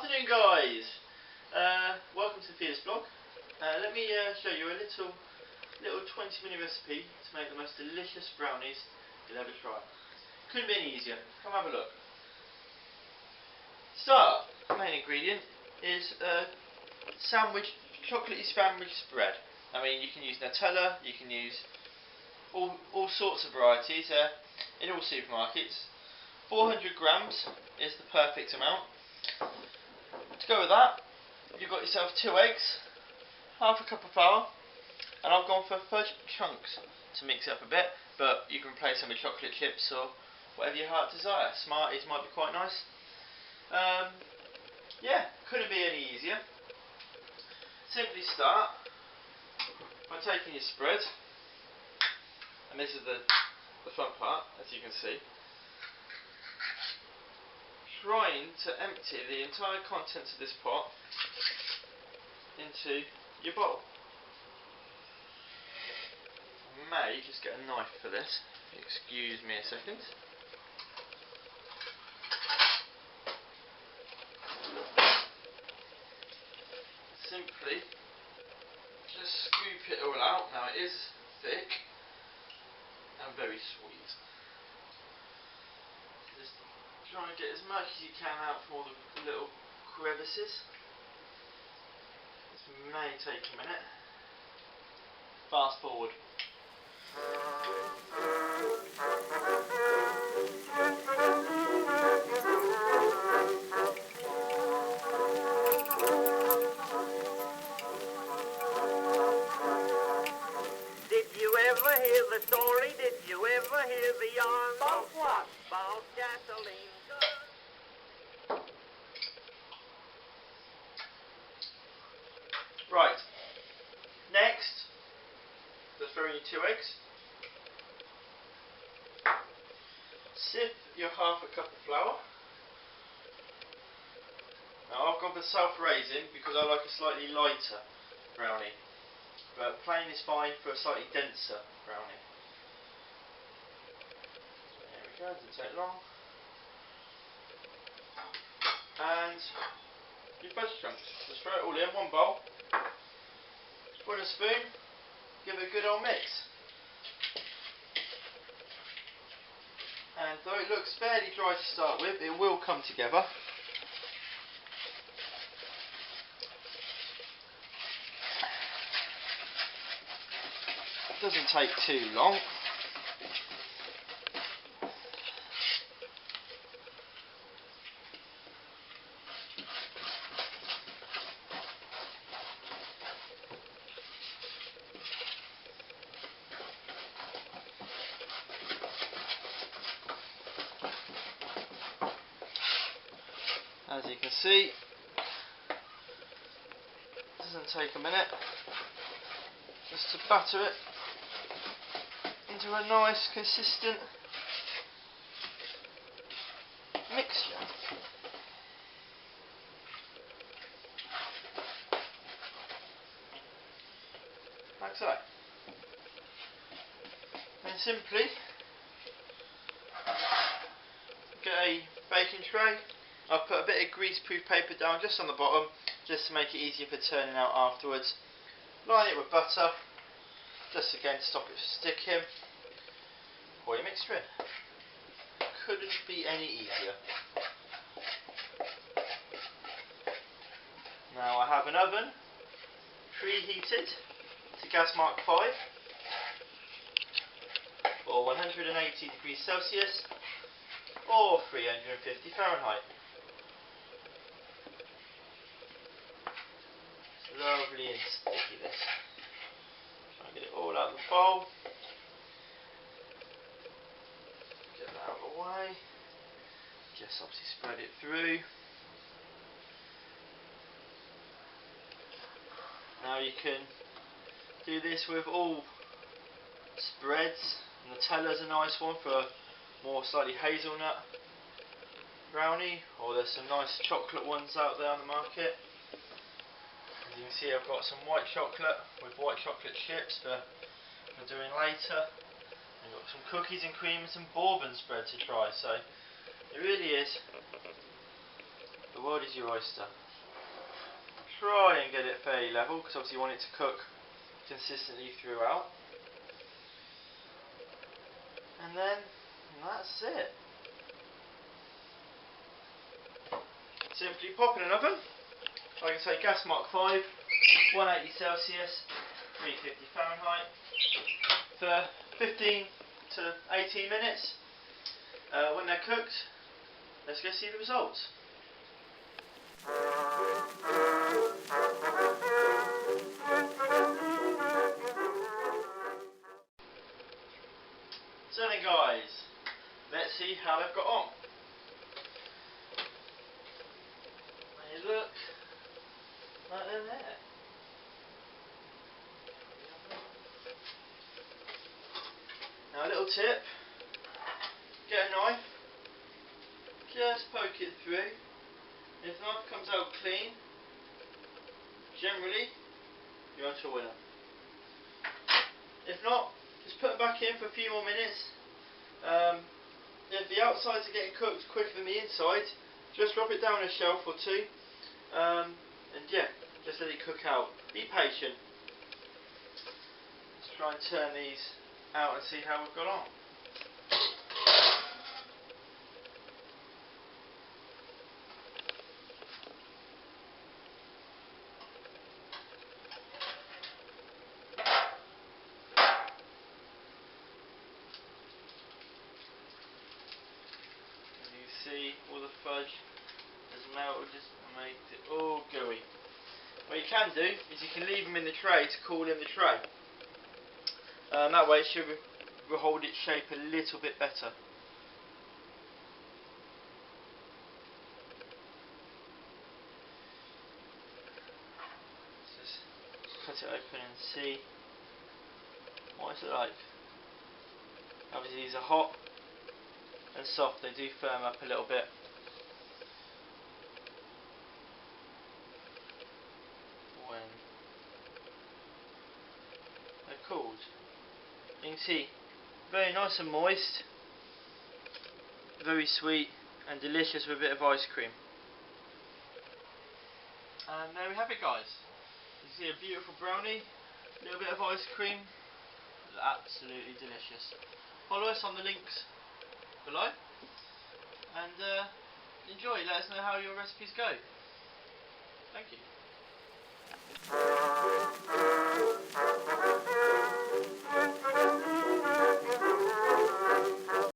afternoon, guys. Welcome to Thea's vlog. Let me show you a little 20-minute recipe to make the most delicious brownies you'll ever try. Couldn't be any easier. Come have a look. Start. Main ingredient is chocolatey sandwich spread. I mean, you can use Nutella, you can use all sorts of varieties in all supermarkets. 400 grams is the perfect amount. To go with that, you've got yourself 2 eggs, half a cup of flour, and I've gone for fudge chunks to mix it up a bit, but you can replace them with chocolate chips or whatever your heart desire. Smarties might be quite nice. Yeah, couldn't be any easier. Simply start by taking your spread, and this is the front part, as you can see. Trying to empty the entire contents of this pot into your bowl. I may just get a knife for this. Excuse me a second. Simply just scoop it all out. Now it is thick and very sweet. Just try and get as much as you can out from all the little crevices. This may take a minute. Fast forward. Did you ever hear the story? Did you ever hear the yarn? About what? About gasoline. Right. Next, just throw in your 2 eggs. Sift your half a cup of flour. Now I've gone for self-raising because I like a slightly lighter brownie, but plain is fine for a slightly denser brownie. So here we go, doesn't take long. And your fudge chunks. Just throw it all in one bowl. Put a spoon, give it a good old mix. And though it looks fairly dry to start with, it will come together. It doesn't take too long. As you can see, it doesn't take a minute just to batter it into a nice consistent mixture. Like so. And simply get a baking tray. I've put a bit of greaseproof paper down just on the bottom, just to make it easier for turning out afterwards. Line it with butter, just again to stop it sticking. Pour your mixture in. Couldn't be any easier. Now I have an oven preheated to gas mark 5 for 180 degrees Celsius or 350 Fahrenheit. Lovely and sticky this. Try and get it all out of the bowl. Get that out of the way. Just obviously spread it through. Now you can do this with all spreads. Nutella's a nice one for a more slightly hazelnut brownie, or there's some nice chocolate ones out there on the market. As you can see, I've got some white chocolate with white chocolate chips for doing later. I've got some cookies and cream and some bourbon spread to try, so it really is the world is your oyster. Try and get it fairly level, because obviously you want it to cook consistently throughout. And then that's it. Simply pop in an oven, like I say, gas mark 5, 180 Celsius, 350 Fahrenheit, for 15 to 18 minutes. When they're cooked, let's go see the results. So then guys, let's see how they've got on. They look like they're there. Now a little tip, get a knife, just poke it through. If the knife comes out clean, generally you're onto a winner. If not, just put them back in for a few more minutes. If the outsides are getting cooked quicker than the inside, just drop it down a shelf or two, and yeah, just let it cook out. Be patient. Let's try and turn these out and see how we've got on. See, all the fudge has melted just made it all gooey. What you can do is you can leave them in the tray to cool in the tray. That way it should hold its shape a little bit better. Let's just cut it open and see what it's like. Obviously these are hot and soft, they do firm up a little bit. When they're cooled. You can see, very nice and moist, very sweet and delicious with a bit of ice cream. And there we have it guys. You see a beautiful brownie, a little bit of ice cream, absolutely delicious. Follow us on the links below and enjoy. Let us know how your recipes go. Thank you.